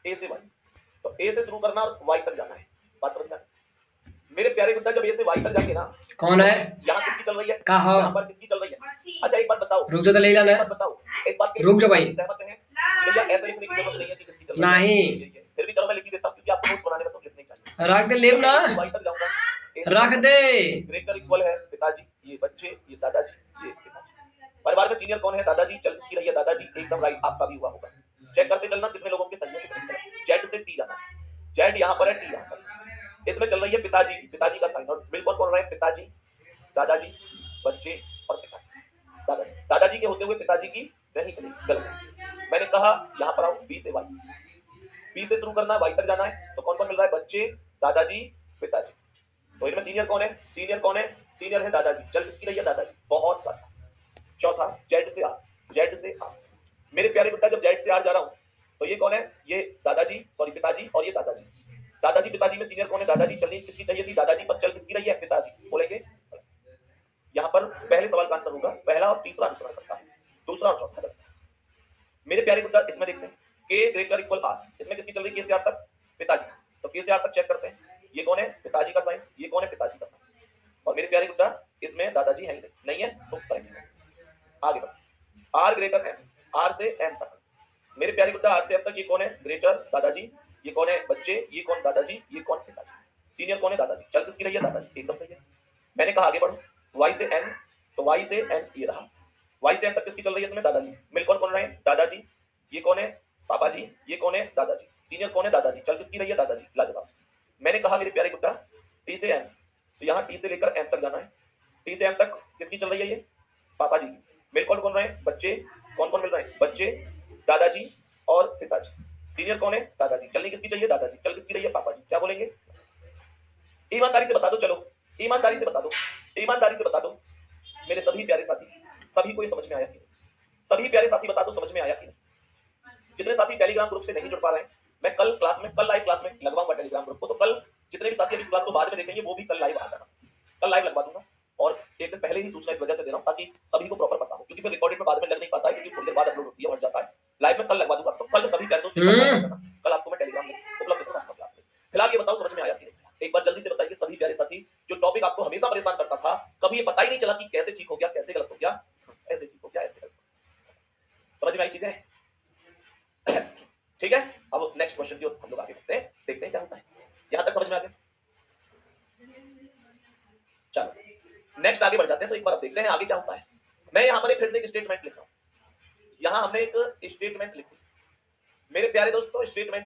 ए से वाई, तो ए से शुरू करना और वाई तक जाना है। बात समझ में? मेरे प्यारे गुड्डा, जब ए से वाई तक जाएंगे ना, कौन है? यहाँ किसकी चल रही है? कहा? यहाँ पर किसकी चल रही है? अच्छा एक बात बताओ, रुक जा तो ले लेना। एक बात बताओ, इस बात के लिए रुक जा भाई। सहमत हैं कि भैया ऐसे लिखने की जरूरत नहीं है कि किसकी चल रही है? नहीं। फिर भी चलो मैं लिख ही देता हूँ, क्योंकि आपको नोट्स बनाने में तो लिखने चाहिए। रख दे, लेब ना, वाई तक जाऊंगा, रख दे। ग्रेटर इक्वल है पिताजी, ये बच्चे, ये दादाजी, ये पिताजी। परिवार में सीनियर कौन है? दादाजी। चल किसकी रही है? दादाजी। एकदम राइट, आपका भी हुआ होगा। चेक करते चलना कितने लोगों के सही है। जेड से टी जाना, जेड यहाँ पर है, टी यहाँ पर। इसमें चल रही है पिताजी, पिताजी का साइन, और बिल्कुल कौन रहा है? पिताजी, दादाजी, बच्चे और पिताजी। दादाजी, दादाजी के होते हुए पिताजी की नहीं चलेगी, गलत। मैंने कहा यहाँ पर आओ, बी से वाई, बी से शुरू करना है, वाई तक जाना है, तो कौन कौन मिल रहा है? बच्चे, दादाजी, पिताजी। तो इनमें सीनियर कौन है? सीनियर कौन है? सीनियर है दादाजी। चल किसकी रही है? दादाजी। बहुत सारा। चौथा जेड से आर, जेड से आर। मेरे प्यारे बेटा, जब जेड से आर जा रहा हूं, तो ये कौन है? ये दादाजी, सॉरी पिताजी, और ये दादाजी। दादाजी पिताजी में सीनियर कौन है? दादाजी। चलनी किसकी चाहिए थी? दादाजी पर। चल किसकी रही है? पिताजी। बोलेंगे यहाँ पर पहले सवाल का आंसर होगा, पहला और तीसरा आंसर करता है, दूसरा और चौथा करता है। मेरे प्यारे बेटा, इसमें देखते हैं के ग्रेटर इक्वल आर, इसमें किसकी चल रही है? के से आर तक, पिताजी। तो के से आर तक चेक करते हैं, ये कौन है? पिताजी का साइन, ये कौन है? पिताजी का साइन। और मेरे प्यारे बेटा, इसमें दादाजी है नहीं है, तो करेंगे आगे बढ़ो। आर ग्रेटर एम, आर से एम तक। मेरे प्यारे बेटा, आर से एम तक ये कौन है? ग्रेटर दादाजी, ये कौन है? बच्चे, ये कौन? दादाजी, ये कौन? पिताजी। सीनियर कौन है? दादाजी। चल किसकी रही है? दादाजी। एकदम सही है। मैंने कहा आगे बढ़ो, वाई से एन, तो वाई से एन ये रहा, वाई से एन तक किसकी चल रही है? इसमें दादाजी। मिल कौन कौन रहे? दादाजी, ये कौन है? पापा जी, ये कौन है? दादाजी। सीनियर कौन है? दादाजी। चल किसकी रही है? दादाजी। लाजवाब। मैंने कहा मेरे प्यारे गुड्डा, टी से एम, तो यहाँ टी से लेकर एम तक जाना है। टी से एम तक किसकी चल रही है? ये पापा जी। मिल कौन कौन रहे? बच्चे, कौन कौन मिल रहे हैं? बच्चे, दादाजी और पिताजी। सीनियर कौन है? दादाजी। चलनी किसकी चाहिए? दादाजी। चल किसकी रही है? पापा जी। क्या बोलेंगे? ईमानदारी से बता दो, चलो ईमानदारी से बता दो, ईमानदारी से बता दो मेरे सभी प्यारे साथी, सभी को ये समझ में आया कि नहीं? सभी प्यारे साथी बता दो, समझ में आया कि नहीं? जितने साथी टेलीग्राम ग्रुप से नहीं जुड़ पा रहे हैं, मैं कल क्लास में, कल लाइव क्लास में लगवाऊंगा टेलीग्राम ग्रुप को, तो कल जितने भी साथी इस क्लास को बाद में देखेंगे, वो भी कल लाइव आ जाना। कल लाइव लगवा दूंगा, और एक दिन पहले ही सूचना इस वजह से दे रहा हूँ ताकि सभी को प्रॉपर पता हो, क्योंकि फिर रिकॉर्डेड में बाद में लग नहीं पाता है, क्योंकि थोड़ी देर बाद अपलोड होती है, हट जाता है। लाइव में कल लगवा दूंगा, तो कल सभी प्यारे दोस्त कल आपको मैं टेलीग्राम में उपलब्ध कराऊंगा क्लास में। फिलहाल ये बताओ समझ में आया कि नहीं? एक बार जल्दी से बताइए सभी प्यारे साथी, जो टॉपिक आपको हमेशा परेशान करता था, कभी ये पता ही नहीं चला कि कैसे ठीक हो गया, कैसे गलत हो गया, ऐसे ठीक हो गया, ऐसे गलत हो गया। समझ में आई चीजें? ठीक है, अब नेक्स्ट क्वेश्चन की ओर हम लोग आगे बढ़ते हैं, देखते हैं क्या होता है। यहां तक समझ में आ गया? चलो नेक्स्ट आगे बढ़ जाते हैं, तो एक बार अब देखते हैं आगे क्या होता है। मैं यहां पर फिर से एक स्टेटमेंट लिख रहा हूं, यहां हमने एक स्टेटमेंट लिखी। मेरे प्यारे दोस्तों, स्टेटमेंट